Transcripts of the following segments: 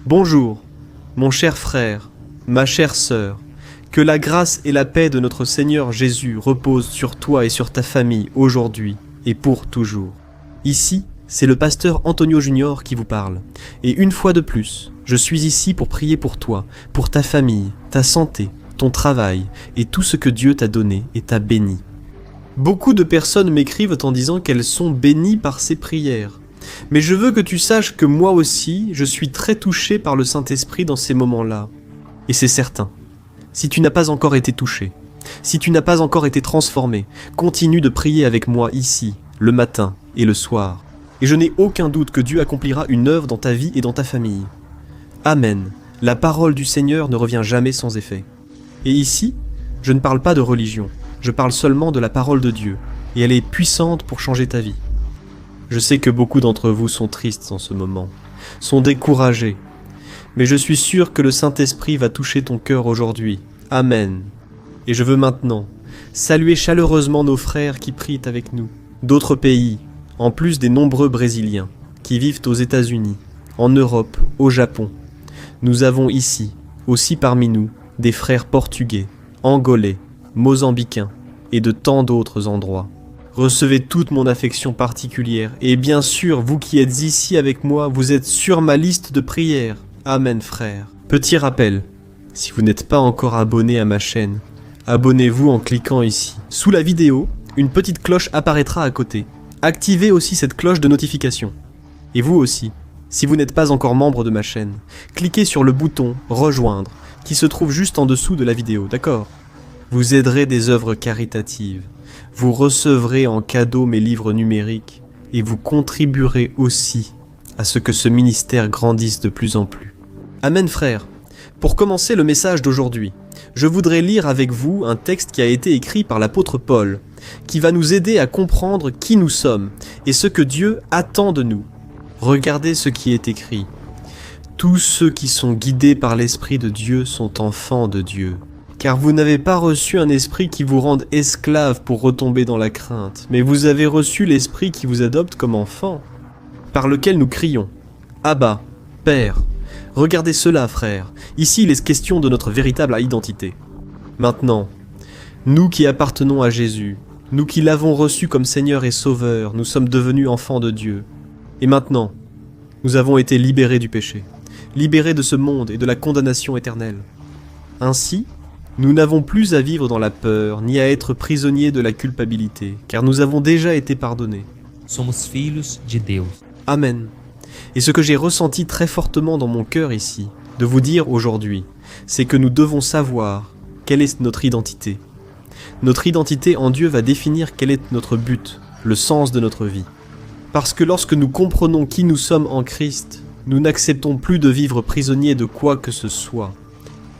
Bonjour, mon cher frère, ma chère sœur, que la grâce et la paix de notre Seigneur Jésus reposent sur toi et sur ta famille aujourd'hui et pour toujours. Ici, c'est le pasteur Antonio Junior qui vous parle. Et une fois de plus, je suis ici pour prier pour toi, pour ta famille, ta santé, ton travail et tout ce que Dieu t'a donné et t'a béni. Beaucoup de personnes m'écrivent en disant qu'elles sont bénies par ces prières. Mais je veux que tu saches que moi aussi, je suis très touché par le Saint-Esprit dans ces moments-là. Et c'est certain. Si tu n'as pas encore été touché, si tu n'as pas encore été transformé, continue de prier avec moi ici, le matin et le soir. Et je n'ai aucun doute que Dieu accomplira une œuvre dans ta vie et dans ta famille. Amen. La parole du Seigneur ne revient jamais sans effet. Et ici, je ne parle pas de religion. Je parle seulement de la parole de Dieu, et elle est puissante pour changer ta vie. Je sais que beaucoup d'entre vous sont tristes en ce moment, sont découragés, mais je suis sûr que le Saint-Esprit va toucher ton cœur aujourd'hui. Amen. Et je veux maintenant saluer chaleureusement nos frères qui prient avec nous, d'autres pays, en plus des nombreux Brésiliens, qui vivent aux États-Unis, en Europe, au Japon. Nous avons ici, aussi parmi nous, des frères portugais, angolais, mozambicains et de tant d'autres endroits. Recevez toute mon affection particulière et bien sûr, vous qui êtes ici avec moi, vous êtes sur ma liste de prières. Amen frère. Petit rappel, si vous n'êtes pas encore abonné à ma chaîne, abonnez-vous en cliquant ici. Sous la vidéo, une petite cloche apparaîtra à côté. Activez aussi cette cloche de notification. Et vous aussi, si vous n'êtes pas encore membre de ma chaîne, cliquez sur le bouton « Rejoindre » qui se trouve juste en dessous de la vidéo, d'accord ? Vous aiderez des œuvres caritatives, vous recevrez en cadeau mes livres numériques et vous contribuerez aussi à ce que ce ministère grandisse de plus en plus. Amen frère. Pour commencer le message d'aujourd'hui, je voudrais lire avec vous un texte qui a été écrit par l'apôtre Paul, qui va nous aider à comprendre qui nous sommes et ce que Dieu attend de nous. Regardez ce qui est écrit. Tous ceux qui sont guidés par l'Esprit de Dieu sont enfants de Dieu. Car vous n'avez pas reçu un esprit qui vous rende esclave pour retomber dans la crainte, mais vous avez reçu l'esprit qui vous adopte comme enfant, par lequel nous crions « Abba, Père ». Regardez cela, frères. Ici, il est question de notre véritable identité. Maintenant, nous qui appartenons à Jésus, nous qui l'avons reçu comme Seigneur et Sauveur, nous sommes devenus enfants de Dieu. Et maintenant, nous avons été libérés du péché, libérés de ce monde et de la condamnation éternelle. Ainsi, nous n'avons plus à vivre dans la peur, ni à être prisonniers de la culpabilité, car nous avons déjà été pardonnés. Somos filhos de Deus. Amen. Et ce que j'ai ressenti très fortement dans mon cœur ici, de vous dire aujourd'hui, c'est que nous devons savoir quelle est notre identité. Notre identité en Dieu va définir quel est notre but, le sens de notre vie. Parce que lorsque nous comprenons qui nous sommes en Christ, nous n'acceptons plus de vivre prisonniers de quoi que ce soit.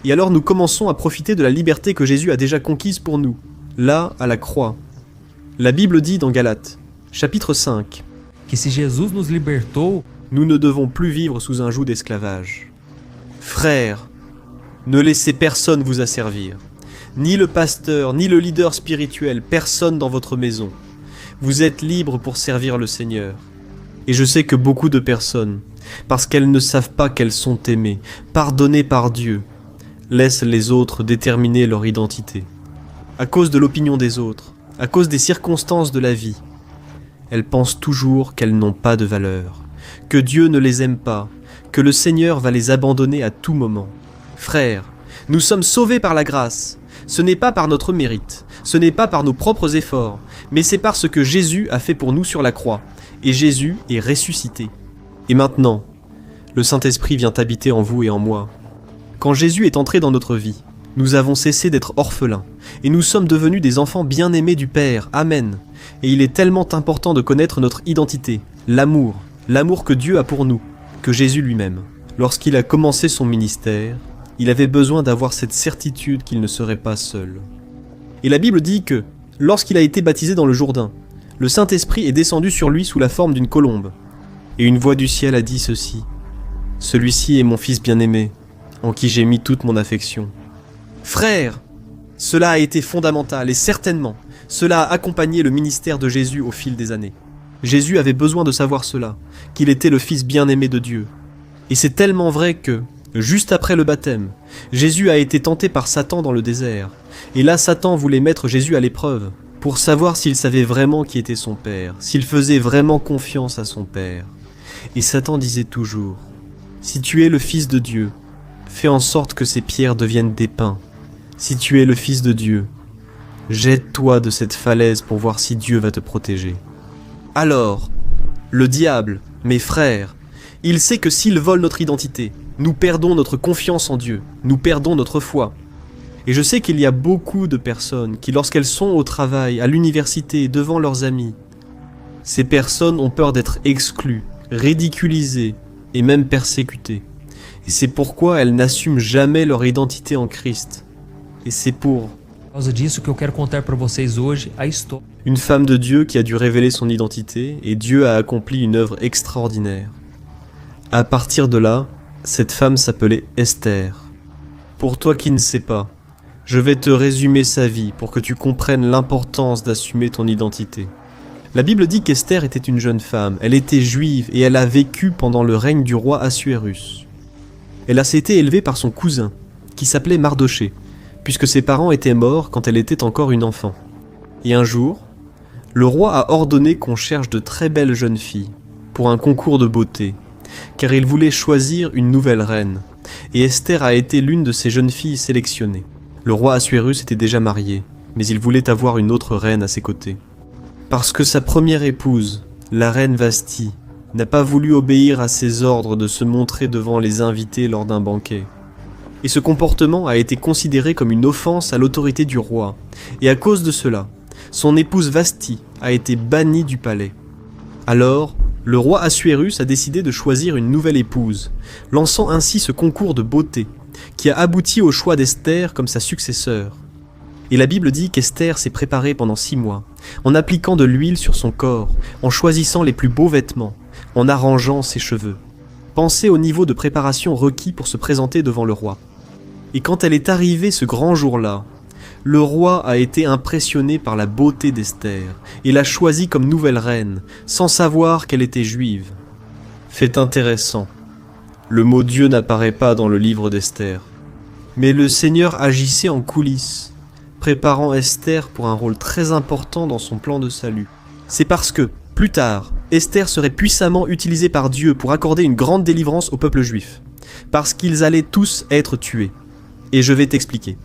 Et alors nous commençons à profiter de la liberté que Jésus a déjà conquise pour nous, là, à la croix. La Bible dit dans Galates, chapitre 5, Que se Jesus nos libertou, nous ne devons plus vivre sous un joug d'esclavage. Frères, ne laissez personne vous asservir, ni le pasteur, ni le leader spirituel, personne dans votre maison. Vous êtes libres pour servir le Seigneur. Et je sais que beaucoup de personnes, parce qu'elles ne savent pas qu'elles sont aimées, pardonnées par Dieu, laissent les autres déterminer leur identité. À cause de l'opinion des autres, à cause des circonstances de la vie, elles pensent toujours qu'elles n'ont pas de valeur, que Dieu ne les aime pas, que le Seigneur va les abandonner à tout moment. Frères, nous sommes sauvés par la grâce. Ce n'est pas par notre mérite, ce n'est pas par nos propres efforts, mais c'est par ce que Jésus a fait pour nous sur la croix. Et Jésus est ressuscité. Et maintenant, le Saint-Esprit vient habiter en vous et en moi. Quand Jésus est entré dans notre vie, nous avons cessé d'être orphelins, et nous sommes devenus des enfants bien-aimés du Père. Amen. Et il est tellement important de connaître notre identité, l'amour que Dieu a pour nous, que Jésus lui-même. Lorsqu'il a commencé son ministère, il avait besoin d'avoir cette certitude qu'il ne serait pas seul. Et la Bible dit que, lorsqu'il a été baptisé dans le Jourdain, le Saint-Esprit est descendu sur lui sous la forme d'une colombe. Et une voix du ciel a dit ceci, « Celui-ci est mon Fils bien-aimé, en qui j'ai mis toute mon affection. » Frères, cela a été fondamental et certainement, cela a accompagné le ministère de Jésus au fil des années. Jésus avait besoin de savoir cela, qu'il était le Fils bien-aimé de Dieu. Et c'est tellement vrai que, juste après le baptême, Jésus a été tenté par Satan dans le désert. Et là, Satan voulait mettre Jésus à l'épreuve, pour savoir s'il savait vraiment qui était son Père, s'il faisait vraiment confiance à son Père. Et Satan disait toujours, « Si tu es le Fils de Dieu, fais en sorte que ces pierres deviennent des pains. Si tu es le Fils de Dieu, jette-toi de cette falaise pour voir si Dieu va te protéger. » Alors, le diable, mes frères, il sait que s'il vole notre identité, nous perdons notre confiance en Dieu, nous perdons notre foi. Et je sais qu'il y a beaucoup de personnes qui, lorsqu'elles sont au travail, à l'université, devant leurs amis, ces personnes ont peur d'être exclues, ridiculisées et même persécutées. Et c'est pourquoi elles n'assument jamais leur identité en Christ. Et c'est pour Por causa disso que eu quero contar para vocês hoje a história une femme de Dieu qui a dû révéler son identité et Dieu a accompli une œuvre extraordinaire. À partir de là, cette femme s'appelait Esther. Pour toi qui ne sais pas, je vais te résumer sa vie pour que tu comprennes l'importance d'assumer ton identité. La Bible dit qu'Esther était une jeune femme, elle était juive et elle a vécu pendant le règne du roi Assuérus. Elle a été élevée par son cousin, qui s'appelait Mardochée, puisque ses parents étaient morts quand elle était encore une enfant. Et un jour, le roi a ordonné qu'on cherche de très belles jeunes filles pour un concours de beauté, car il voulait choisir une nouvelle reine, et Esther a été l'une de ces jeunes filles sélectionnées. Le roi Assuérus était déjà marié, mais il voulait avoir une autre reine à ses côtés. Parce que sa première épouse, la reine Vasthi, n'a pas voulu obéir à ses ordres de se montrer devant les invités lors d'un banquet. Et ce comportement a été considéré comme une offense à l'autorité du roi, et à cause de cela, son épouse Vasthi a été bannie du palais. Alors, le roi Assuérus a décidé de choisir une nouvelle épouse, lançant ainsi ce concours de beauté, qui a abouti au choix d'Esther comme sa successeur. Et la Bible dit qu'Esther s'est préparée pendant 6 mois, en appliquant de l'huile sur son corps, en choisissant les plus beaux vêtements, en arrangeant ses cheveux. Pensez au niveau de préparation requis pour se présenter devant le roi. Et quand elle est arrivée ce grand jour-là, le roi a été impressionné par la beauté d'Esther et l'a choisie comme nouvelle reine, sans savoir qu'elle était juive. Fait intéressant, le mot Dieu n'apparaît pas dans le livre d'Esther, mais le Seigneur agissait en coulisses, préparant Esther pour un rôle très important dans son plan de salut. C'est parce que, plus tard, Esther serait puissamment utilisée par Dieu pour accorder une grande délivrance au peuple juif, parce qu'ils allaient tous être tués. Et je vais t'expliquer.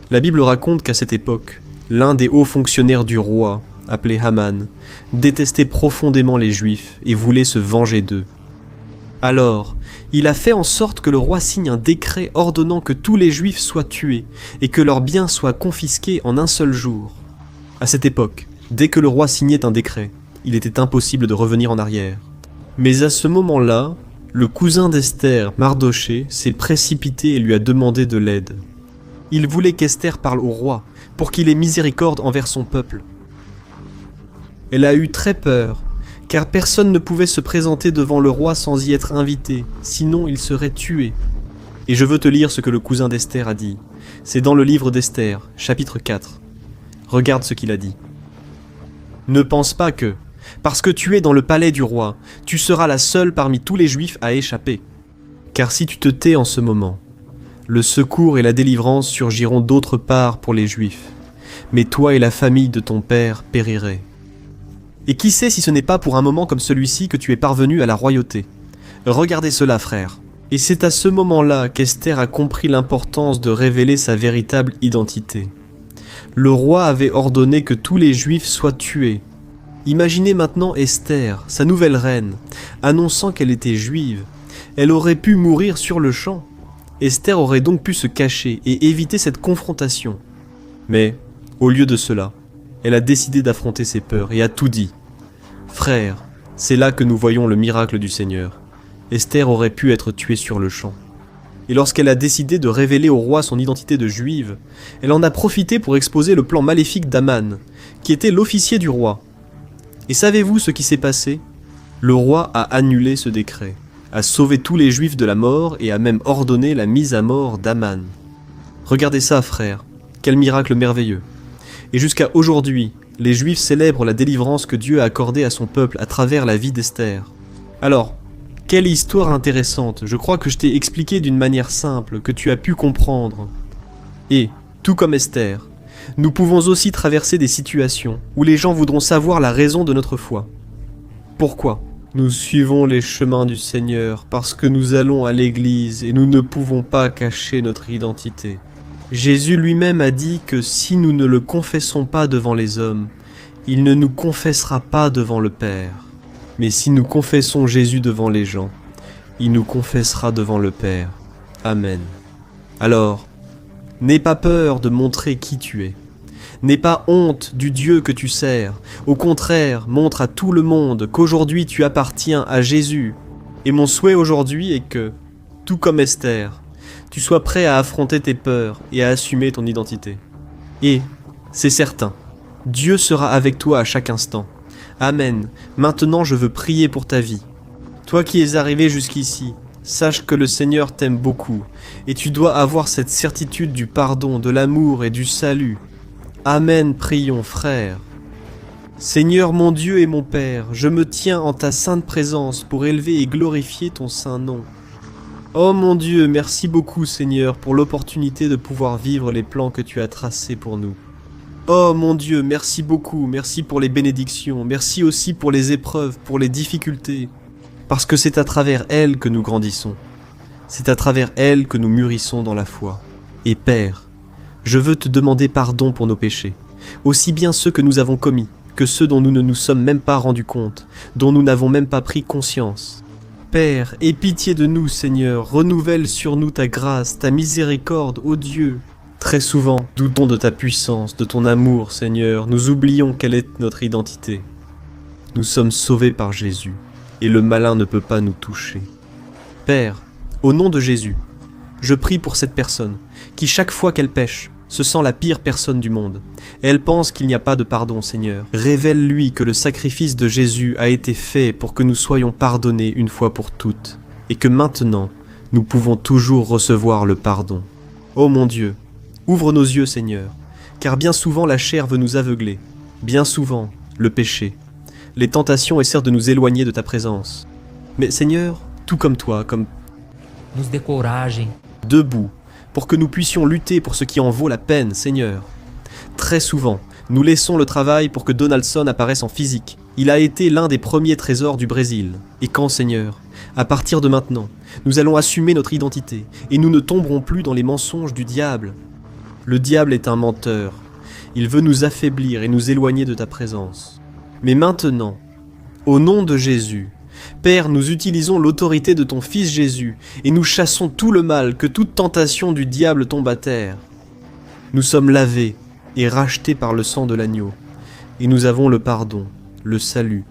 La Bible raconte qu'à cette époque, l'un des hauts fonctionnaires du roi, appelé Haman, détestait profondément les Juifs et voulait se venger d'eux. Alors, il a fait en sorte que le roi signe un décret ordonnant que tous les Juifs soient tués et que leurs biens soient confisqués en un seul jour. À cette époque, dès que le roi signait un décret, il était impossible de revenir en arrière. Mais à ce moment-là, le cousin d'Esther, Mardochée, s'est précipité et lui a demandé de l'aide. Il voulait qu'Esther parle au roi, pour qu'il ait miséricorde envers son peuple. Elle a eu très peur, car personne ne pouvait se présenter devant le roi sans y être invité, sinon il serait tué. Et je veux te lire ce que le cousin d'Esther a dit. C'est dans le livre d'Esther, chapitre 4. Regarde ce qu'il a dit. « Ne pense pas que, parce que tu es dans le palais du roi, tu seras la seule parmi tous les Juifs à échapper. Car si tu te tais en ce moment, le secours et la délivrance surgiront d'autre part pour les Juifs, mais toi et la famille de ton père périraient. Et qui sait si ce n'est pas pour un moment comme celui-ci que tu es parvenu à la royauté. Regardez cela, frère. » Et c'est à ce moment-là qu'Esther a compris l'importance de révéler sa véritable identité. Le roi avait ordonné que tous les Juifs soient tués. Imaginez maintenant Esther, sa nouvelle reine, annonçant qu'elle était juive. Elle aurait pu mourir sur le champ. Esther aurait donc pu se cacher et éviter cette confrontation. Mais, au lieu de cela, elle a décidé d'affronter ses peurs et a tout dit. Frère, c'est là que nous voyons le miracle du Seigneur. Esther aurait pu être tuée sur le champ. Et lorsqu'elle a décidé de révéler au roi son identité de juive, elle en a profité pour exposer le plan maléfique d'Aman, qui était l'officier du roi. Et savez-vous ce qui s'est passé? Le roi a annulé ce décret, a sauvé tous les Juifs de la mort et a même ordonné la mise à mort d'Aman. Regardez ça, frère, quel miracle merveilleux. Et jusqu'à aujourd'hui, les Juifs célèbrent la délivrance que Dieu a accordée à son peuple à travers la vie d'Esther. Alors, Quelle histoire intéressante, je crois que je t'ai expliqué d'une manière simple, que tu as pu comprendre. Et, tout comme Esther, nous pouvons aussi traverser des situations où les gens voudront savoir la raison de notre foi. Pourquoi ? Nous suivons les chemins du Seigneur parce que nous allons à l'église et nous ne pouvons pas cacher notre identité. Jésus lui-même a dit que si nous ne le confessons pas devant les hommes, il ne nous confessera pas devant le Père. Mais si nous confessons Jésus devant les gens, il nous confessera devant le Père. Amen. Alors, n'aie pas peur de montrer qui tu es. N'aie pas honte du Dieu que tu sers. Au contraire, montre à tout le monde qu'aujourd'hui tu appartiens à Jésus. Et mon souhait aujourd'hui est que, tout comme Esther, tu sois prêt à affronter tes peurs et à assumer ton identité. Et, c'est certain, Dieu sera avec toi à chaque instant. Amen. Maintenant, je veux prier pour ta vie. Toi qui es arrivé jusqu'ici, sache que le Seigneur t'aime beaucoup, et tu dois avoir cette certitude du pardon, de l'amour et du salut. Amen, prions, frères. Seigneur mon Dieu et mon Père, je me tiens en ta sainte présence pour élever et glorifier ton saint nom. Oh mon Dieu, merci beaucoup Seigneur pour l'opportunité de pouvoir vivre les plans que tu as tracés pour nous. Oh mon Dieu, merci beaucoup, merci pour les bénédictions, merci aussi pour les épreuves, pour les difficultés, parce que c'est à travers elles que nous grandissons. C'est à travers elles que nous mûrissons dans la foi. Et Père, je veux te demander pardon pour nos péchés, aussi bien ceux que nous avons commis, que ceux dont nous ne nous sommes même pas rendus compte, dont nous n'avons même pas pris conscience. Père, aie pitié de nous, Seigneur, renouvelle sur nous ta grâce, ta miséricorde, ô Dieu. Très souvent, doutons de ta puissance, de ton amour, Seigneur, nous oublions quelle est notre identité. Nous sommes sauvés par Jésus, et le malin ne peut pas nous toucher. Père, au nom de Jésus, je prie pour cette personne, qui chaque fois qu'elle pêche, se sent la pire personne du monde. Elle pense qu'il n'y a pas de pardon, Seigneur. Révèle-lui que le sacrifice de Jésus a été fait pour que nous soyons pardonnés une fois pour toutes, et que maintenant, nous pouvons toujours recevoir le pardon. Ô mon Dieu, ouvre nos yeux, Seigneur, car bien souvent la chair veut nous aveugler, bien souvent le péché. Les tentations essaient de nous éloigner de ta présence. Mais Seigneur, tout comme toi, comme Nos dê coragem. debout, pour que nous puissions lutter pour ce qui en vaut la peine, Seigneur. Très souvent, nous laissons le travail pour que Donaldson apparaisse en physique. Il a été l'un des premiers trésors du Brésil. Et quand, Seigneur, à partir de maintenant, nous allons assumer notre identité, et nous ne tomberons plus dans les mensonges du diable. Le diable est un menteur. Il veut nous affaiblir et nous éloigner de ta présence. Mais maintenant, au nom de Jésus, Père, nous utilisons l'autorité de ton Fils Jésus et nous chassons tout le mal, que toute tentation du diable tombe à terre. Nous sommes lavés et rachetés par le sang de l'agneau, et nous avons le pardon, le salut.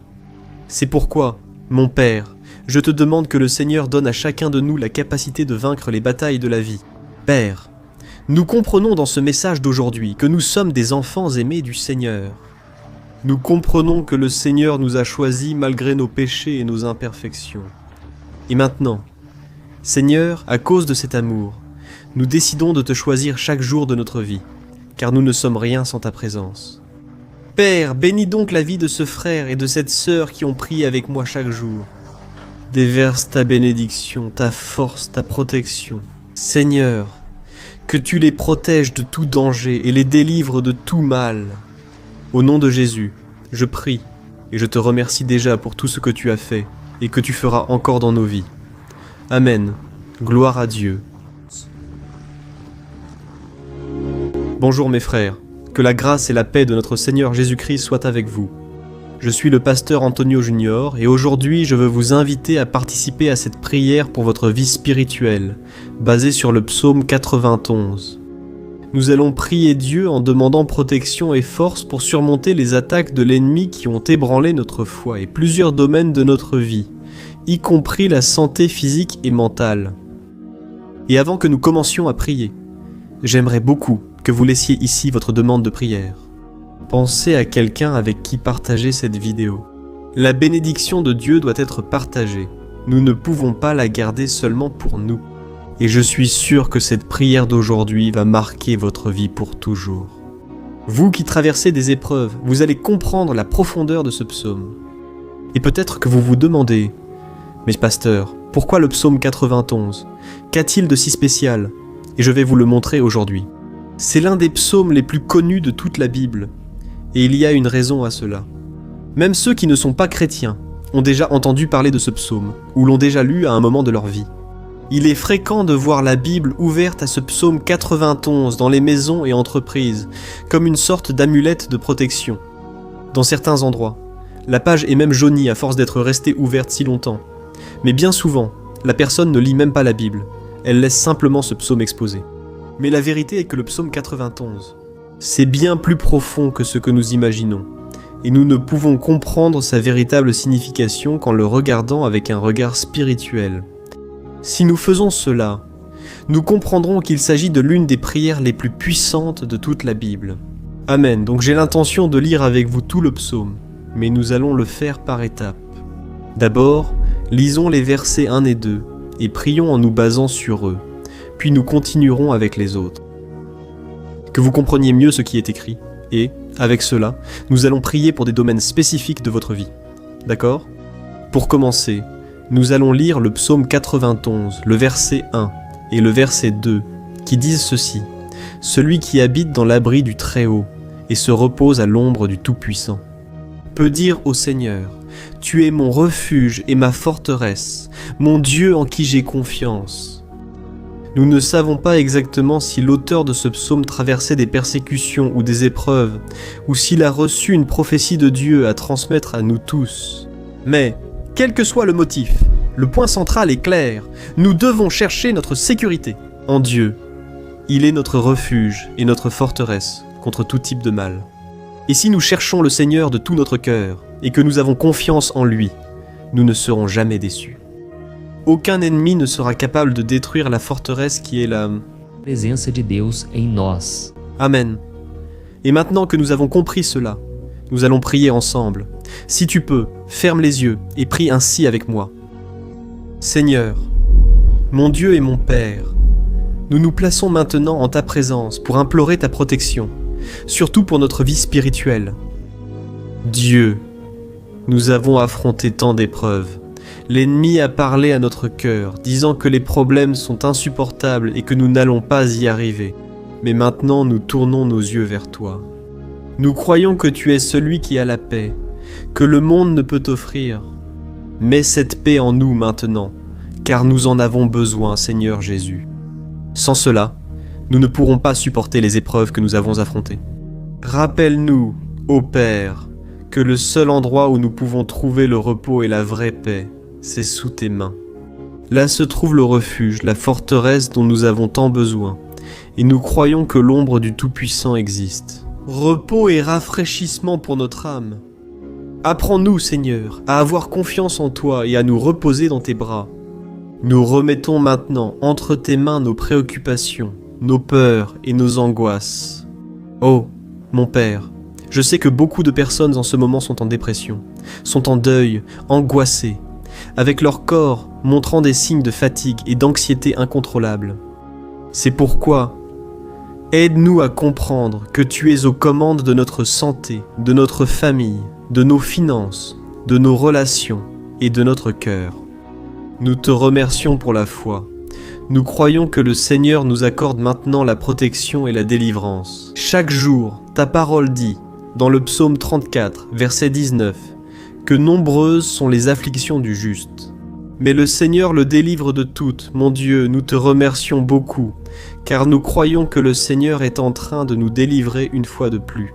C'est pourquoi, mon Père, je te demande que le Seigneur donne à chacun de nous la capacité de vaincre les batailles de la vie. Père, nous comprenons dans ce message d'aujourd'hui que nous sommes des enfants aimés du Seigneur. Nous comprenons que le Seigneur nous a choisis malgré nos péchés et nos imperfections. Et maintenant, Seigneur, à cause de cet amour, nous décidons de te choisir chaque jour de notre vie, car nous ne sommes rien sans ta présence. Père, bénis donc la vie de ce frère et de cette sœur qui ont prié avec moi chaque jour. Déverse ta bénédiction, ta force, ta protection. Seigneur, que tu les protèges de tout danger et les délivres de tout mal. Au nom de Jésus, je prie et je te remercie déjà pour tout ce que tu as fait et que tu feras encore dans nos vies. Amen. Gloire à Dieu. Bonjour mes frères, que la grâce et la paix de notre Seigneur Jésus-Christ soient avec vous. Je suis le pasteur Antonio Junior et aujourd'hui je veux vous inviter à participer à cette prière pour votre vie spirituelle, basée sur le psaume 91. Nous allons prier Dieu en demandant protection et force pour surmonter les attaques de l'ennemi qui ont ébranlé notre foi et plusieurs domaines de notre vie, y compris la santé physique et mentale. Et avant que nous commencions à prier, j'aimerais beaucoup que vous laissiez ici votre demande de prière. Pensez à quelqu'un avec qui partager cette vidéo. La bénédiction de Dieu doit être partagée. Nous ne pouvons pas la garder seulement pour nous. Et je suis sûr que cette prière d'aujourd'hui va marquer votre vie pour toujours. Vous qui traversez des épreuves, vous allez comprendre la profondeur de ce psaume. Et peut-être que vous vous demandez, Mais pasteur, pourquoi le psaume 91 ? Qu'a-t-il de si spécial ? Et je vais vous le montrer aujourd'hui. C'est l'un des psaumes les plus connus de toute la Bible. Et il y a une raison à cela. Même ceux qui ne sont pas chrétiens ont déjà entendu parler de ce psaume, ou l'ont déjà lu à un moment de leur vie. Il est fréquent de voir la Bible ouverte à ce psaume 91 dans les maisons et entreprises, comme une sorte d'amulette de protection. Dans certains endroits, la page est même jaunie à force d'être restée ouverte si longtemps. Mais bien souvent, la personne ne lit même pas la Bible, elle laisse simplement ce psaume exposé. Mais la vérité est que le psaume 91, c'est bien plus profond que ce que nous imaginons, et nous ne pouvons comprendre sa véritable signification qu'en le regardant avec un regard spirituel. Si nous faisons cela, nous comprendrons qu'il s'agit de l'une des prières les plus puissantes de toute la Bible. Amen. Donc j'ai l'intention de lire avec vous tout le psaume, mais nous allons le faire par étapes. D'abord, lisons les versets 1 et 2, et prions en nous basant sur eux, puis nous continuerons avec les autres. Que vous compreniez mieux ce qui est écrit, et, avec cela, nous allons prier pour des domaines spécifiques de votre vie. D'accord ? Pour commencer, nous allons lire le psaume 91, le verset 1 et le verset 2, qui disent ceci : « Celui qui habite dans l'abri du Très-Haut et se repose à l'ombre du Tout-Puissant peut dire au Seigneur : Tu es mon refuge et ma forteresse, mon Dieu en qui j'ai confiance. » Nous ne savons pas exactement si l'auteur de ce psaume traversait des persécutions ou des épreuves, ou s'il a reçu une prophétie de Dieu à transmettre à nous tous. Mais, quel que soit le motif, le point central est clair, nous devons chercher notre sécurité en Dieu. Il est notre refuge et notre forteresse contre tout type de mal. Et si nous cherchons le Seigneur de tout notre cœur, et que nous avons confiance en lui, nous ne serons jamais déçus. Aucun ennemi ne sera capable de détruire la forteresse qui est la presença de Deus em nós. Amen. Et maintenant que nous avons compris cela, nous allons prier ensemble. Si tu peux, ferme les yeux et prie ainsi avec moi. Seigneur, mon Dieu et mon Père, nous nous plaçons maintenant en ta présence pour implorer ta protection, surtout pour notre vie spirituelle. Dieu, nous avons affronté tant d'épreuves. L'ennemi a parlé à notre cœur, disant que les problèmes sont insupportables et que nous n'allons pas y arriver. Mais maintenant, nous tournons nos yeux vers toi. Nous croyons que tu es celui qui a la paix, que le monde ne peut offrir. Mets cette paix en nous maintenant, car nous en avons besoin, Seigneur Jésus. Sans cela, nous ne pourrons pas supporter les épreuves que nous avons affrontées. Rappelle-nous, ô Père, que le seul endroit où nous pouvons trouver le repos et la vraie paix, c'est sous tes mains. Là se trouve le refuge, la forteresse dont nous avons tant besoin, et nous croyons que l'ombre du Tout-Puissant existe. Repos et rafraîchissement pour notre âme. Apprends-nous, Seigneur, à avoir confiance en toi et à nous reposer dans tes bras. Nous remettons maintenant entre tes mains nos préoccupations, nos peurs et nos angoisses. Oh, mon Père, je sais que beaucoup de personnes en ce moment sont en dépression, sont en deuil, angoissées, avec leur corps montrant des signes de fatigue et d'anxiété incontrôlables. C'est pourquoi, aide-nous à comprendre que tu es aux commandes de notre santé, de notre famille, de nos finances, de nos relations et de notre cœur. Nous te remercions pour la foi. Nous croyons que le Seigneur nous accorde maintenant la protection et la délivrance. Chaque jour, ta parole dit, dans le psaume 34, verset 19, que nombreuses sont les afflictions du juste. Mais le Seigneur le délivre de toutes. Mon Dieu, nous te remercions beaucoup, car nous croyons que le Seigneur est en train de nous délivrer une fois de plus.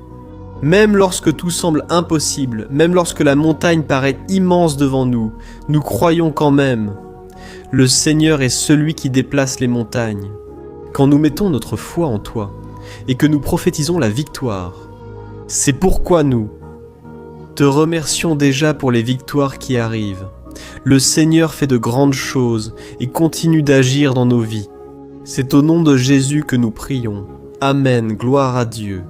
Même lorsque tout semble impossible, même lorsque la montagne paraît immense devant nous, nous croyons quand même. Le Seigneur est celui qui déplace les montagnes. Quand nous mettons notre foi en toi, et que nous prophétisons la victoire, c'est pourquoi nous te remercions déjà pour les victoires qui arrivent. Le Seigneur fait de grandes choses et continue d'agir dans nos vies. C'est au nom de Jésus que nous prions. Amen, gloire à Dieu.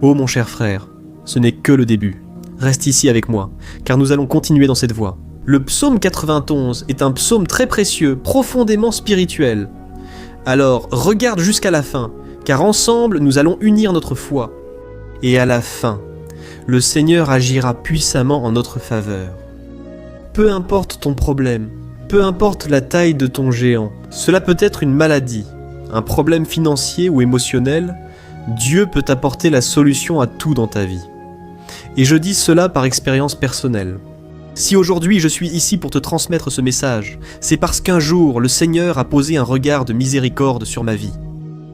Oh mon cher frère, ce n'est que le début. Reste ici avec moi, car nous allons continuer dans cette voie. Le psaume 91 est un psaume très précieux, profondément spirituel. Alors, regarde jusqu'à la fin, car ensemble nous allons unir notre foi. Et à la fin, le Seigneur agira puissamment en notre faveur. Peu importe ton problème, peu importe la taille de ton géant, cela peut être une maladie, un problème financier ou émotionnel, Dieu peut apporter la solution à tout dans ta vie. Et je dis cela par expérience personnelle. Si aujourd'hui je suis ici pour te transmettre ce message, c'est parce qu'un jour le Seigneur a posé un regard de miséricorde sur ma vie.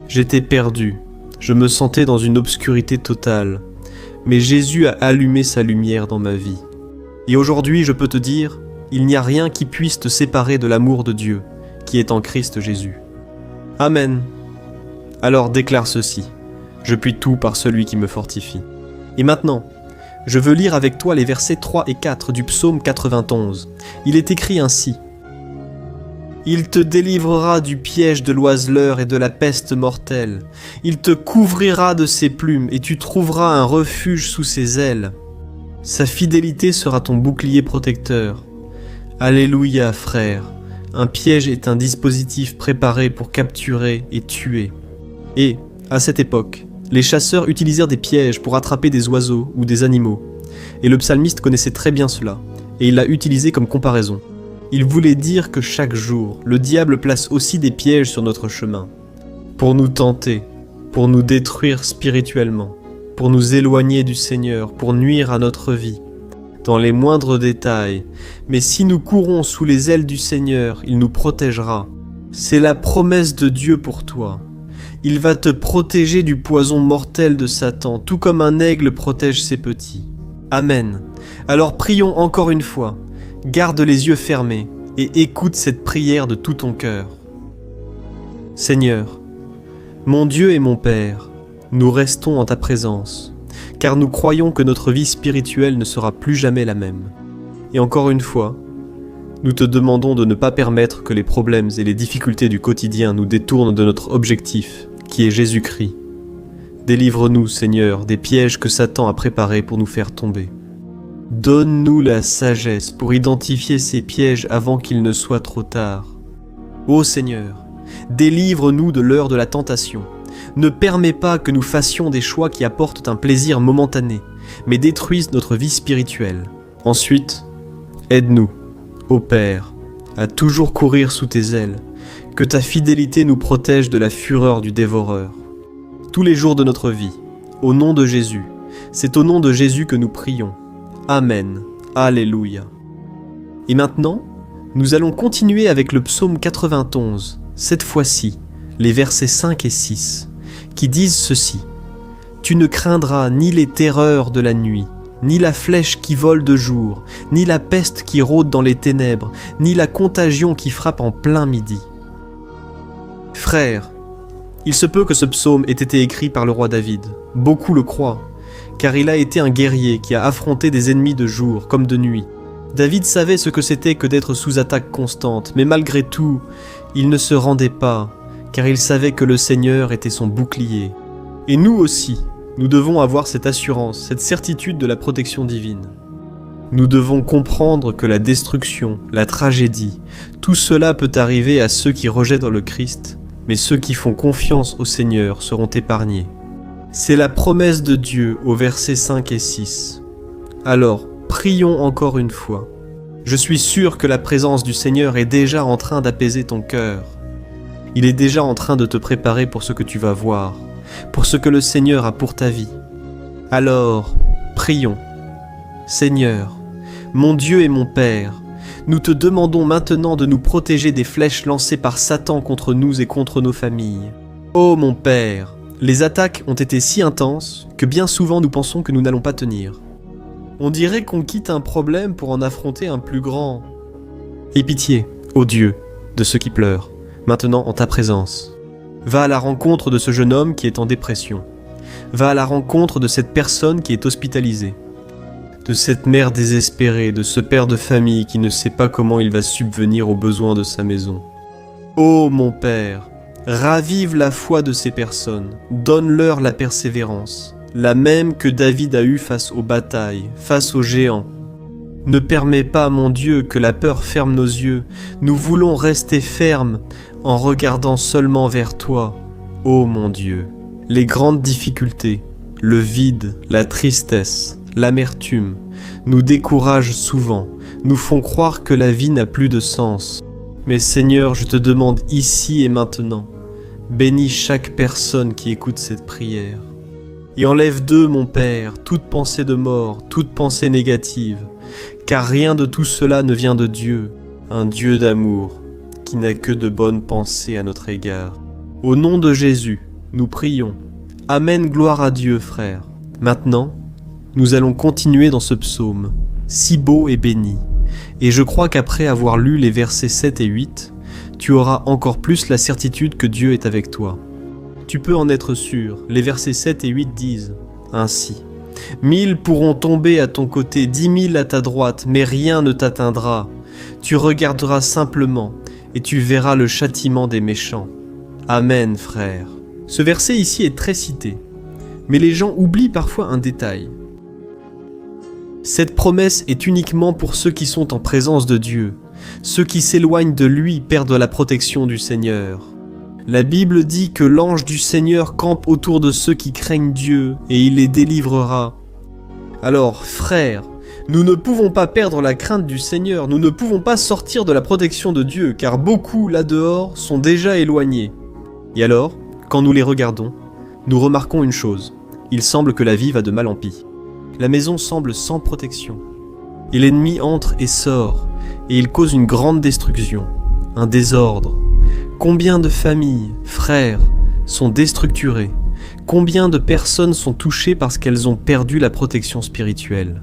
J'étais perdu, je me sentais dans une obscurité totale, mais Jésus a allumé sa lumière dans ma vie. Et aujourd'hui je peux te dire, il n'y a rien qui puisse te séparer de l'amour de Dieu, qui est en Christ Jésus. Amen. Alors déclare ceci, je puis tout par celui qui me fortifie. Et maintenant, je veux lire avec toi les versets 3 et 4 du psaume 91. Il est écrit ainsi. « Il te délivrera du piège de l'oiseleur et de la peste mortelle. Il te couvrira de ses plumes et tu trouveras un refuge sous ses ailes. Sa fidélité sera ton bouclier protecteur. Alléluia, frère. Un piège est un dispositif préparé pour capturer et tuer. » Et, à cette époque, les chasseurs utilisèrent des pièges pour attraper des oiseaux ou des animaux. Et le psalmiste connaissait très bien cela, et il l'a utilisé comme comparaison. Il voulait dire que chaque jour, le diable place aussi des pièges sur notre chemin, pour nous tenter, pour nous détruire spirituellement, pour nous éloigner du Seigneur, pour nuire à notre vie, dans les moindres détails. Mais si nous courons sous les ailes du Seigneur, il nous protégera. C'est la promesse de Dieu pour toi. Il va te protéger du poison mortel de Satan, tout comme un aigle protège ses petits. Amen. Alors prions encore une fois. Garde les yeux fermés et écoute cette prière de tout ton cœur. Seigneur, mon Dieu et mon Père, nous restons en ta présence, car nous croyons que notre vie spirituelle ne sera plus jamais la même. Et encore une fois, nous te demandons de ne pas permettre que les problèmes et les difficultés du quotidien nous détournent de notre objectif, qui est Jésus-Christ. Délivre-nous, Seigneur, des pièges que Satan a préparés pour nous faire tomber. Donne-nous la sagesse pour identifier ces pièges avant qu'il ne soit trop tard. Ô Seigneur, délivre-nous de l'heure de la tentation. Ne permets pas que nous fassions des choix qui apportent un plaisir momentané, mais détruisent notre vie spirituelle. Ensuite, aide-nous, ô Père, à toujours courir sous tes ailes, que ta fidélité nous protège de la fureur du dévoreur. Tous les jours de notre vie, au nom de Jésus, c'est au nom de Jésus que nous prions. Amen. Alléluia. Et maintenant, nous allons continuer avec le psaume 91, cette fois-ci, les versets 5 et 6, qui disent ceci. « Tu ne craindras ni les terreurs de la nuit, ni la flèche qui vole de jour, ni la peste qui rôde dans les ténèbres, ni la contagion qui frappe en plein midi. » Frères, il se peut que ce psaume ait été écrit par le roi David. Beaucoup le croient, car il a été un guerrier qui a affronté des ennemis de jour comme de nuit. David savait ce que c'était que d'être sous attaque constante, mais malgré tout, il ne se rendait pas, car il savait que le Seigneur était son bouclier. Et nous aussi, nous devons avoir cette assurance, cette certitude de la protection divine. Nous devons comprendre que la destruction, la tragédie, tout cela peut arriver à ceux qui rejettent le Christ, mais ceux qui font confiance au Seigneur seront épargnés. C'est la promesse de Dieu au versets 5 et 6. Alors, prions encore une fois. Je suis sûr que la présence du Seigneur est déjà en train d'apaiser ton cœur. Il est déjà en train de te préparer pour ce que tu vas voir, pour ce que le Seigneur a pour ta vie. Alors, prions. Seigneur, mon Dieu et mon Père, nous te demandons maintenant de nous protéger des flèches lancées par Satan contre nous et contre nos familles. Ô mon Père, les attaques ont été si intenses que bien souvent nous pensons que nous n'allons pas tenir. On dirait qu'on quitte un problème pour en affronter un plus grand. Aie pitié, ô Dieu, de ceux qui pleurent, maintenant en ta présence. Va à la rencontre de ce jeune homme qui est en dépression. Va à la rencontre de cette personne qui est hospitalisée. De cette mère désespérée, de ce père de famille qui ne sait pas comment il va subvenir aux besoins de sa maison. Ô mon Père, ravive la foi de ces personnes, donne-leur la persévérance, la même que David a eue face aux batailles, face aux géants. Ne permets pas, mon Dieu, que la peur ferme nos yeux. Nous voulons rester fermes en regardant seulement vers toi, ô mon Dieu. Les grandes difficultés, le vide, la tristesse, l'amertume, nous découragent souvent, nous font croire que la vie n'a plus de sens. Mais Seigneur, je te demande ici et maintenant, bénis chaque personne qui écoute cette prière. Et enlève d'eux, mon Père, toute pensée de mort, toute pensée négative, car rien de tout cela ne vient de Dieu, un Dieu d'amour, qui n'a que de bonnes pensées à notre égard. Au nom de Jésus, nous prions. Amen, gloire à Dieu, frère. Maintenant, nous allons continuer dans ce psaume, si beau et béni. Et je crois qu'après avoir lu les versets 7 et 8, tu auras encore plus la certitude que Dieu est avec toi. Tu peux en être sûr, les versets 7 et 8 disent ainsi. 1000 pourront tomber à ton côté, 10 000 à ta droite, mais rien ne t'atteindra. Tu regarderas simplement, et tu verras le châtiment des méchants. Amen, frère. Ce verset ici est très cité, mais les gens oublient parfois un détail. Cette promesse est uniquement pour ceux qui sont en présence de Dieu. Ceux qui s'éloignent de lui perdent la protection du Seigneur. La Bible dit que l'ange du Seigneur campe autour de ceux qui craignent Dieu et il les délivrera. Alors, frères, nous ne pouvons pas perdre la crainte du Seigneur, nous ne pouvons pas sortir de la protection de Dieu, car beaucoup là-dehors sont déjà éloignés. Et alors, quand nous les regardons, nous remarquons une chose. Il semble que la vie va de mal en pis. La maison semble sans protection. Et l'ennemi entre et sort, et il cause une grande destruction, un désordre. Combien de familles, frères, sont déstructurées? Combien de personnes sont touchées parce qu'elles ont perdu la protection spirituelle?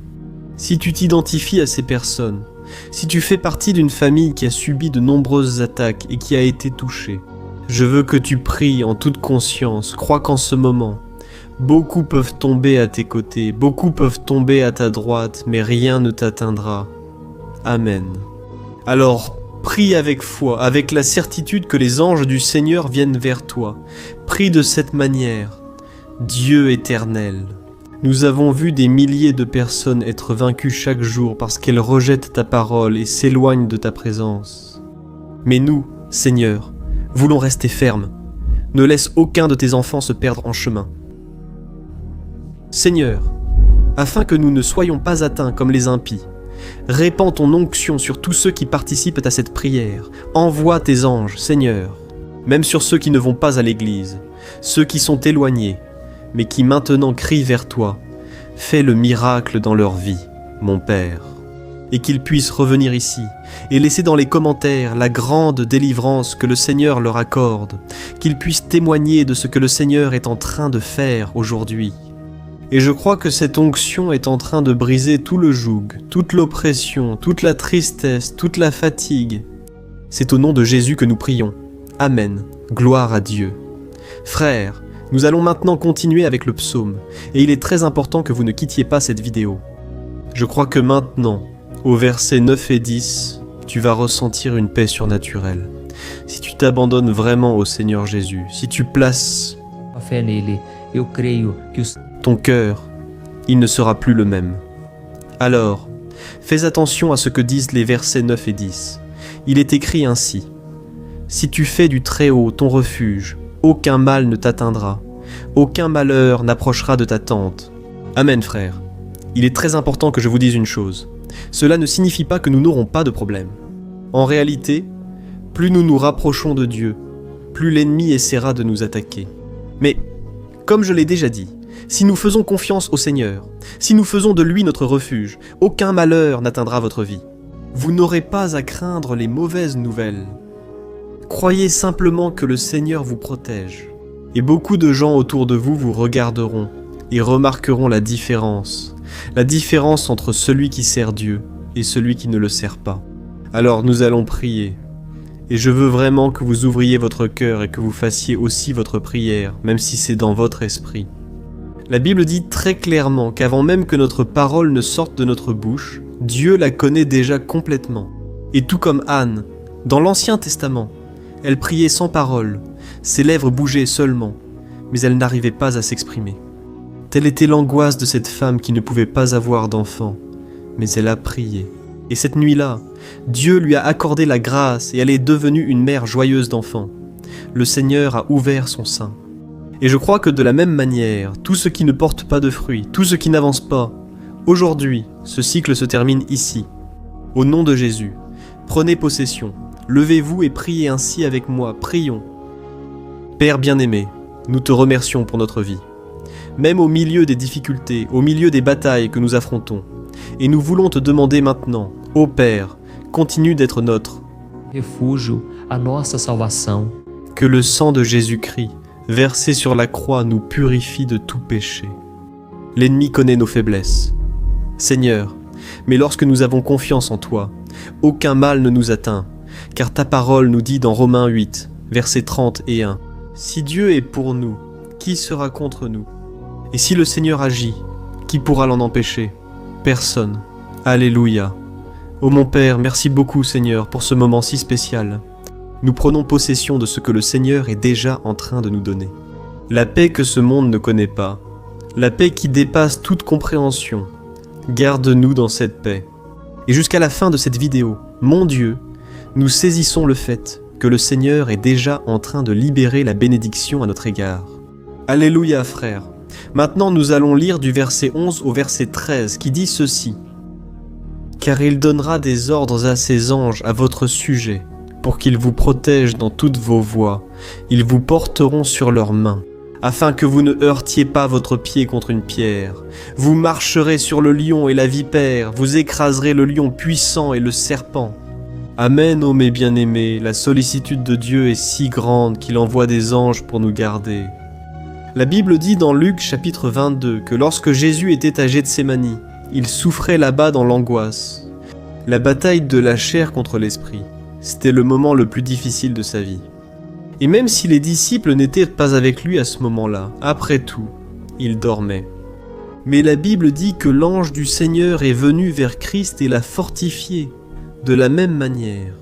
Si tu t'identifies à ces personnes, si tu fais partie d'une famille qui a subi de nombreuses attaques et qui a été touchée, je veux que tu pries en toute conscience, crois qu'en ce moment, beaucoup peuvent tomber à tes côtés, beaucoup peuvent tomber à ta droite, mais rien ne t'atteindra. Amen. Alors, prie avec foi, avec la certitude que les anges du Seigneur viennent vers toi. Prie de cette manière. Dieu éternel, nous avons vu des milliers de personnes être vaincues chaque jour parce qu'elles rejettent ta parole et s'éloignent de ta présence. Mais nous, Seigneur, voulons rester fermes. Ne laisse aucun de tes enfants se perdre en chemin. Seigneur, afin que nous ne soyons pas atteints comme les impies, répands ton onction sur tous ceux qui participent à cette prière. Envoie tes anges, Seigneur, même sur ceux qui ne vont pas à l'église, ceux qui sont éloignés, mais qui maintenant crient vers toi. Fais le miracle dans leur vie, mon Père, et qu'ils puissent revenir ici et laisser dans les commentaires la grande délivrance que le Seigneur leur accorde, qu'ils puissent témoigner de ce que le Seigneur est en train de faire aujourd'hui. Et je crois que cette onction est en train de briser tout le joug, toute l'oppression, toute la tristesse, toute la fatigue. C'est au nom de Jésus que nous prions. Amen. Gloire à Dieu. Frères, nous allons maintenant continuer avec le psaume, et il est très important que vous ne quittiez pas cette vidéo. Je crois que maintenant, au verset 9 et 10, tu vas ressentir une paix surnaturelle. Si tu t'abandonnes vraiment au Seigneur Jésus, si tu places A fé nele, eu creio que ton cœur, il ne sera plus le même. Alors, fais attention à ce que disent les versets 9 et 10. Il est écrit ainsi. Si tu fais du Très-Haut ton refuge, aucun mal ne t'atteindra, aucun malheur n'approchera de ta tente. Amen, frère. Il est très important que je vous dise une chose. Cela ne signifie pas que nous n'aurons pas de problème. En réalité, plus nous nous rapprochons de Dieu, plus l'ennemi essaiera de nous attaquer. Mais, comme je l'ai déjà dit, si nous faisons confiance au Seigneur, si nous faisons de lui notre refuge, aucun malheur n'atteindra votre vie. Vous n'aurez pas à craindre les mauvaises nouvelles. Croyez simplement que le Seigneur vous protège. Et beaucoup de gens autour de vous vous regarderont et remarqueront la différence entre celui qui sert Dieu et celui qui ne le sert pas. Alors nous allons prier. Et je veux vraiment que vous ouvriez votre cœur et que vous fassiez aussi votre prière, même si c'est dans votre esprit. La Bible dit très clairement qu'avant même que notre parole ne sorte de notre bouche, Dieu la connaît déjà complètement. Et tout comme Anne, dans l'Ancien Testament, elle priait sans parole, ses lèvres bougeaient seulement, mais elle n'arrivait pas à s'exprimer. Telle était l'angoisse de cette femme qui ne pouvait pas avoir d'enfant, mais elle a prié. Et cette nuit-là, Dieu lui a accordé la grâce et elle est devenue une mère joyeuse d'enfants. Le Seigneur a ouvert son sein. Et je crois que de la même manière, tout ce qui ne porte pas de fruits, tout ce qui n'avance pas, aujourd'hui, ce cycle se termine ici. Au nom de Jésus, prenez possession, levez-vous et priez ainsi avec moi, prions. Père bien-aimé, nous te remercions pour notre vie, même au milieu des difficultés, au milieu des batailles que nous affrontons. Et nous voulons te demander maintenant, ô Père, continue d'être nôtre. Refúgio, a nossa salvação. Que le sang de Jésus-Christ, versé sur la croix, nous purifie de tout péché. L'ennemi connaît nos faiblesses. Seigneur, mais lorsque nous avons confiance en toi, aucun mal ne nous atteint, car ta parole nous dit dans Romains 8, versets 30 et 1, « Si Dieu est pour nous, qui sera contre nous? Et si le Seigneur agit, qui pourra l'en empêcher? Personne. Alléluia. Ô mon Père, merci beaucoup Seigneur pour ce moment si spécial. Nous prenons possession de ce que le Seigneur est déjà en train de nous donner. La paix que ce monde ne connaît pas, la paix qui dépasse toute compréhension. Garde-nous dans cette paix. Et jusqu'à la fin de cette vidéo, mon Dieu, nous saisissons le fait que le Seigneur est déjà en train de libérer la bénédiction à notre égard. Alléluia frères. Maintenant nous allons lire du verset 11 au verset 13 qui dit ceci. « Car il donnera des ordres à ses anges à votre sujet, pour qu'ils vous protègent dans toutes vos voies. Ils vous porteront sur leurs mains, afin que vous ne heurtiez pas votre pied contre une pierre. Vous marcherez sur le lion et la vipère, vous écraserez le lion puissant et le serpent. » Amen, ô mes bien-aimés, la sollicitude de Dieu est si grande qu'il envoie des anges pour nous garder. La Bible dit dans Luc chapitre 22 que lorsque Jésus était à Gethsémani, il souffrait là-bas dans l'angoisse. La bataille de la chair contre l'esprit, c'était le moment le plus difficile de sa vie. Et même si les disciples n'étaient pas avec lui à ce moment-là, après tout, il dormait. Mais la Bible dit que l'ange du Seigneur est venu vers Christ et l'a fortifié. De la même manière,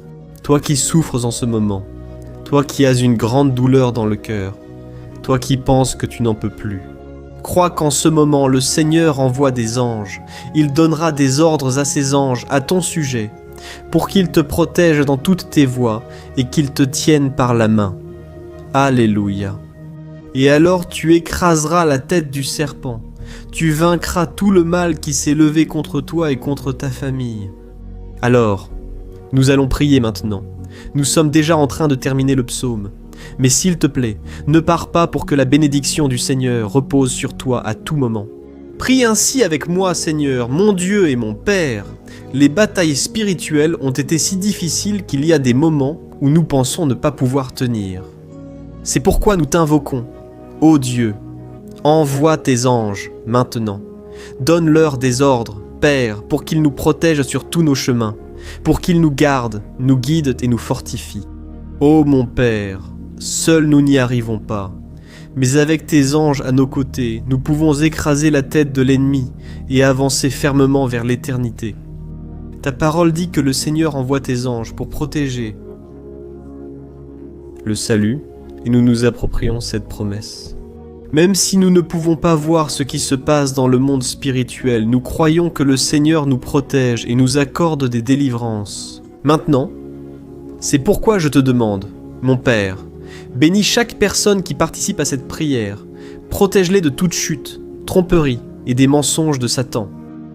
toi qui souffres en ce moment, toi qui as une grande douleur dans le cœur, toi qui penses que tu n'en peux plus, crois qu'en ce moment le Seigneur envoie des anges, il donnera des ordres à ses anges à ton sujet, pour qu'ils te protègent dans toutes tes voies et qu'ils te tiennent par la main. Alléluia. Et alors tu écraseras la tête du serpent, tu vaincras tout le mal qui s'est levé contre toi et contre ta famille. Alors, nous allons prier maintenant. Nous sommes déjà en train de terminer le psaume. Mais s'il te plaît, ne pars pas pour que la bénédiction du Seigneur repose sur toi à tout moment. Prie ainsi avec moi, Seigneur, mon Dieu et mon Père. Les batailles spirituelles ont été si difficiles qu'il y a des moments où nous pensons ne pas pouvoir tenir. C'est pourquoi nous t'invoquons. Ô Dieu, envoie tes anges maintenant. Donne-leur des ordres, Père, pour qu'ils nous protègent sur tous nos chemins, pour qu'ils nous gardent, nous guident et nous fortifient. Ô mon Père, seuls nous n'y arrivons pas, mais avec tes anges à nos côtés, nous pouvons écraser la tête de l'ennemi et avancer fermement vers l'éternité. Ta parole dit que le Seigneur envoie tes anges pour protéger le salut, et nous nous approprions cette promesse. Même si nous ne pouvons pas voir ce qui se passe dans le monde spirituel, nous croyons que le Seigneur nous protège et nous accorde des délivrances. Maintenant, c'est pourquoi je te demande, mon Père, bénis chaque personne qui participe à cette prière, protège-les de toute chute, tromperie et des mensonges de Satan.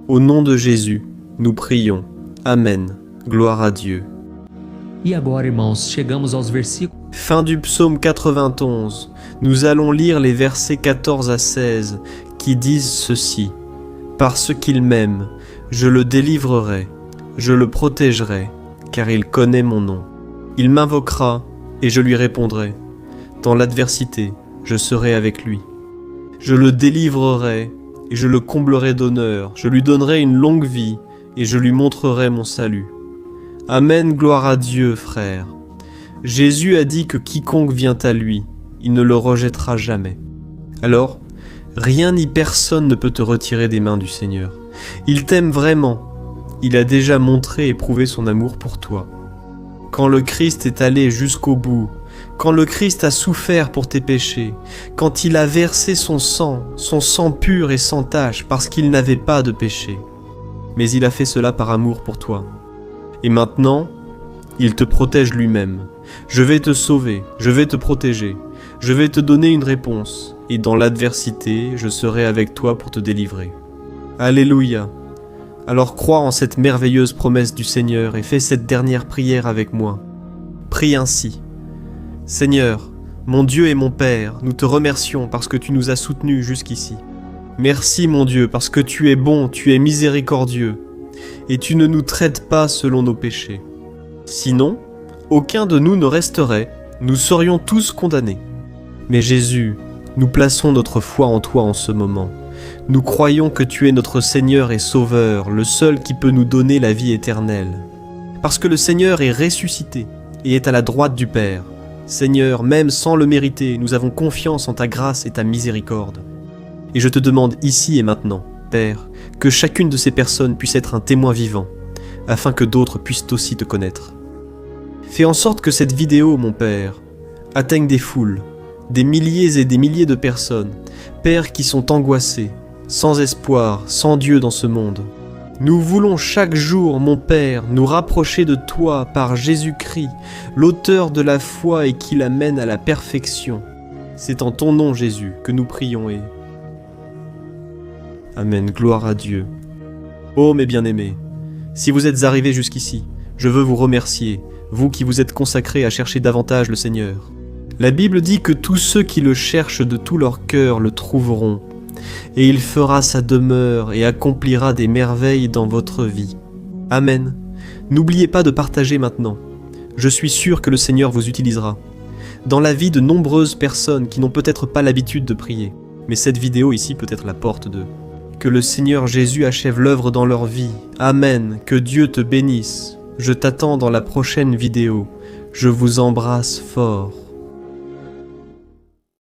Au nom de Jésus, nous prions. Amen. Gloire à Dieu. E agora, irmãos, chegamos aos versículos. Fin du psaume 91. Nous allons lire les versets 14 à 16 qui disent ceci. « Parce qu'il m'aime, je le délivrerai, je le protégerai, car il connaît mon nom. Il m'invoquera et je lui répondrai. Dans l'adversité, je serai avec lui. Je le délivrerai et je le comblerai d'honneur. Je lui donnerai une longue vie et je lui montrerai mon salut. Amen, gloire à Dieu, frère. Jésus a dit que quiconque vient à lui, il ne le rejettera jamais. Alors, rien ni personne ne peut te retirer des mains du Seigneur. Il t'aime vraiment. Il a déjà montré et prouvé son amour pour toi. Quand le Christ est allé jusqu'au bout, quand le Christ a souffert pour tes péchés, quand il a versé son sang pur et sans tache parce qu'il n'avait pas de péché, mais il a fait cela par amour pour toi. Et maintenant, il te protège lui-même. Je vais te sauver, je vais te protéger, je vais te donner une réponse, et dans l'adversité, je serai avec toi pour te délivrer. Alléluia. Alors crois en cette merveilleuse promesse du Seigneur et fais cette dernière prière avec moi. Prie ainsi. Seigneur, mon Dieu et mon Père, nous te remercions parce que tu nous as soutenus jusqu'ici. Merci mon Dieu parce que tu es bon, tu es miséricordieux, et tu ne nous traites pas selon nos péchés. Sinon, aucun de nous ne resterait, nous serions tous condamnés. Mais Jésus, nous plaçons notre foi en toi en ce moment. Nous croyons que tu es notre Seigneur et Sauveur, le seul qui peut nous donner la vie éternelle. Parce que le Seigneur est ressuscité et est à la droite du Père. Seigneur, même sans le mériter, nous avons confiance en ta grâce et ta miséricorde. Et je te demande ici et maintenant, Père, que chacune de ces personnes puisse être un témoin vivant, afin que d'autres puissent aussi te connaître. Fais en sorte que cette vidéo, mon Père, atteigne des foules, des milliers et des milliers de personnes, Pères qui sont angoissés, sans espoir, sans Dieu dans ce monde. Nous voulons chaque jour, mon Père, nous rapprocher de toi par Jésus-Christ, l'auteur de la foi et qui la mène à la perfection. C'est en ton nom, Jésus, que nous prions et... Amen, gloire à Dieu. Oh mes bien-aimés, si vous êtes arrivés jusqu'ici, je veux vous remercier, vous qui vous êtes consacrés à chercher davantage le Seigneur. La Bible dit que tous ceux qui le cherchent de tout leur cœur le trouveront, et il fera sa demeure et accomplira des merveilles dans votre vie. Amen. N'oubliez pas de partager maintenant. Je suis sûr que le Seigneur vous utilisera. Dans la vie de nombreuses personnes qui n'ont peut-être pas l'habitude de prier, mais cette vidéo ici peut être la porte d'eux. Que le Seigneur Jésus achève l'œuvre dans leur vie. Amen. Que Dieu te bénisse. Je t'attends dans la prochaine vidéo. Je vous embrasse fort.